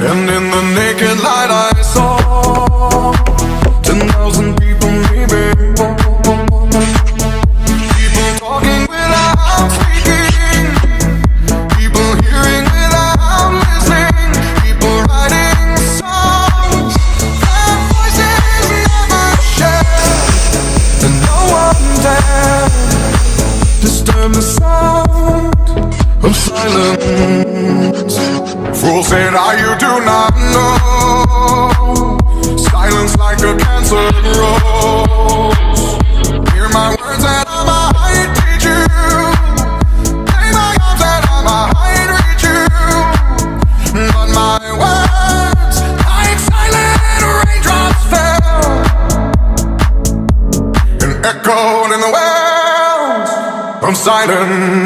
And in the naked light I saw 10,000 people maybe. People talking without speaking, people hearing without listening, people writing songs their voices never share, and no one dare disturb the sound of silence. Fools say that you do not know. Silence like a cancer grows. Hear my words and I might teach you. Play my arms and I might reach you. But my words, like silent raindrops, fell and echoed in the wells of silence.